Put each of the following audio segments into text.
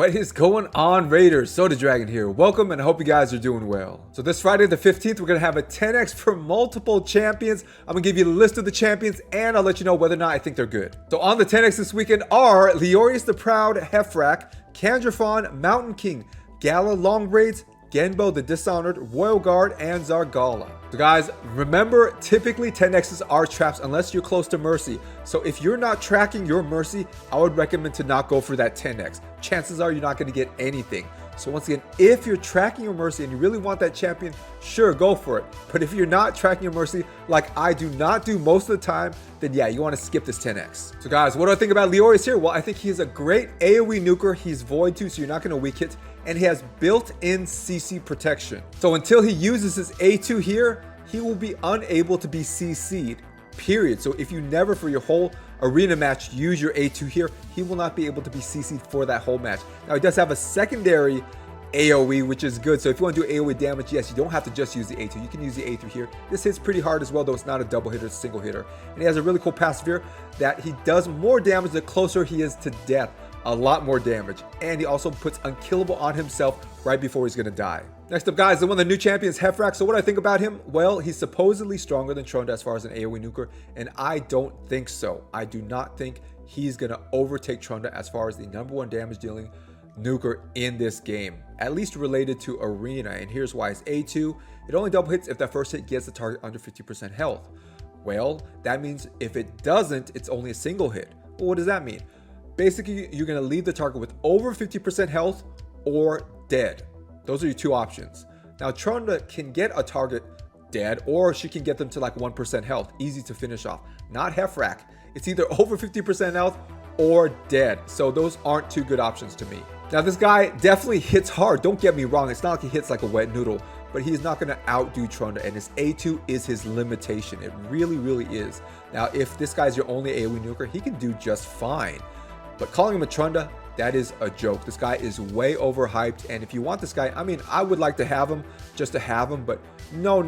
What is going on, Raiders? Soda Dragon here. Welcome, and I hope you guys are doing well. So this Friday the 15th, we're going to have a 10x for multiple champions. I'm going to give you the list of the champions, and I'll let you know whether or not I think they're good. So on the 10x this weekend are Leoris the Proud, Hefrax, Kandrafon, Mountain King, Gala Long Braids, Genbo the Dishonored, Royal Guard, and Zargala. So guys, remember, typically 10x's are traps unless you're close to Mercy. So if you're not tracking your Mercy, I would recommend to not go for that 10x. Chances are you're not going to get anything. So once again, if you're tracking your Mercy and you really want that champion, sure, go for it. But if you're not tracking your Mercy, like I do not do most of the time, then yeah, you want to skip this 10x. So guys, what do I think about Leoris here? Well, I think he's a great AoE nuker. He's void too, so you're not going to weak hit. And he has built-in CC protection. So until he uses his A2 here, he will be unable to be CC'd, period. So if you never for your whole arena match use your A2 here, he will not be able to be CC'd for that whole match. Now he does have a secondary AoE, which is good. So if you want to do AoE damage, yes, you don't have to just use the A2. You can use the A3 here. This hits pretty hard as well, though it's not a double hitter, it's a single hitter. And he has a really cool passive here that he does more damage the closer he is to death. A lot more damage. And he also puts unkillable on himself right before he's going to die. Next up, guys, the one of the new champions, Hefrax. So what do I think about him? Well, he's supposedly stronger than Trunda as far as an AoE nuker, and I don't think so. I do not think he's going to overtake Trunda as far as the #1 damage dealing nuker in this game, at least related to arena. And here's why. His A2, it only double hits if that first hit gets the target under 50% health. Well, that means if it doesn't, it's only a single hit. Well, what does that mean? Basically, you're going to leave the target with over 50% health or dead. Those are your two options. Now, Trunda can get a target dead, or she can get them to like 1% health. Easy to finish off. Not Hefrax. It's either over 50% health or dead. So those aren't two good options to me. Now, this guy definitely hits hard. Don't get me wrong. It's not like he hits like a wet noodle, but he's not going to outdo Trunda, and his A2 is his limitation. It really, really is. Now, if this guy's your only AoE nuker, he can do just fine. But calling him a Trunda, that is a joke. This guy is way overhyped, and if you want this guy, I mean, I would like to have him just to have him, but no,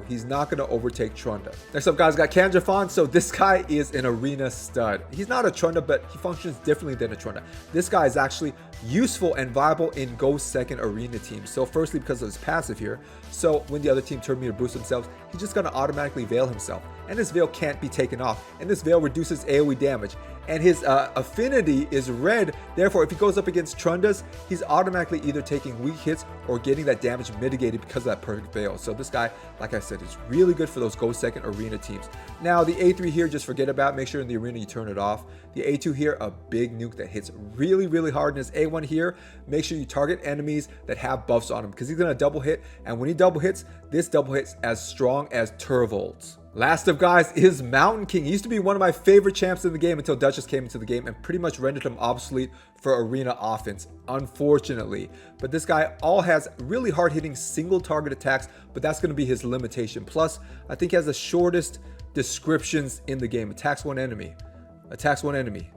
he's not going to overtake Trunda. Next up, guys, got Kandrafon. So this guy is an arena stud. He's not a Trunda, but he functions differently than a Trunda. This guy is actually useful and viable in go second arena teams. So firstly, because of his passive here, so when the other team turn me to boost themselves, he's just going to automatically veil himself, and this veil can't be taken off, and this veil reduces AoE damage, and his affinity is red. Therefore, if he goes up against Trundas, he's automatically either taking weak hits or getting that damage mitigated because of that perfect veil. So this guy, like I said, is really good for those go second arena teams. Now the A3 here, just forget about. Make sure in the arena you turn it off. The A2 here, a big nuke that hits really, really hard. And his A1 here, make sure you target enemies that have buffs on him, because he's gonna double hit, and when he double hits, this double hits as strong as Turvolds. Last up, guys, is Mountain King. He used to be one of my favorite champs in the game until Duchess came into the game and pretty much rendered him obsolete for arena offense, unfortunately. But this guy all has really hard-hitting single target attacks, but that's going to be his limitation. Plus, I think he has the shortest descriptions in the game. Attacks one enemy, attacks one enemy,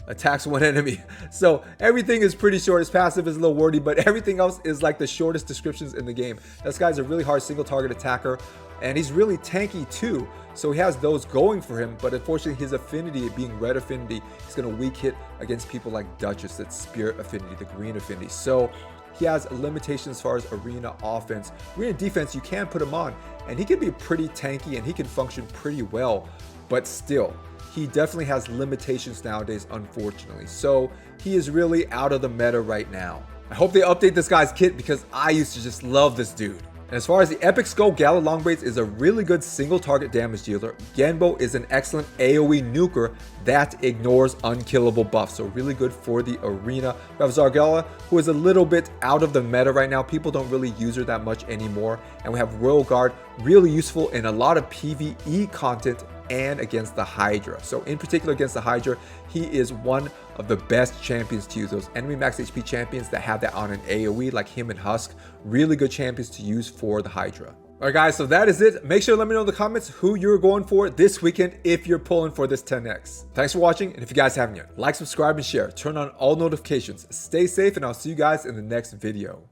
attacks one enemy. So everything is pretty short. His passive is a little wordy, but everything else is like the shortest descriptions in the game. This guy's a really hard single target attacker, and he's really tanky too. So he has those going for him, but unfortunately his affinity, being red affinity, he's going to weak hit against people like Duchess, that's spirit affinity, the green affinity. So he has limitations as far as arena offense. Arena defense, you can put him on, and he can be pretty tanky, and he can function pretty well, but still, he definitely has limitations nowadays, unfortunately. So he is really out of the meta right now. I hope they update this guy's kit, because I used to just love this dude. And as far as the epics go, Gala Longbraids is a really good single target damage dealer. Genbo is an excellent AoE nuker that ignores unkillable buffs, so really good for the arena. We have Zargala, who is a little bit out of the meta right now. People don't really use her that much anymore. And we have Royal Guard, really useful in a lot of PvE content and against the Hydra. So in particular against the Hydra, he is one of the best champions to use. Those enemy max HP champions that have that on an AoE, like him and Husk, really good champions to use for the Hydra. Alright guys, so that is it. Make sure to let me know in the comments who you're going for this weekend if you're pulling for this 10x. Thanks for watching, and if you guys haven't yet, like, subscribe, and share. Turn on all notifications. Stay safe, and I'll see you guys in the next video.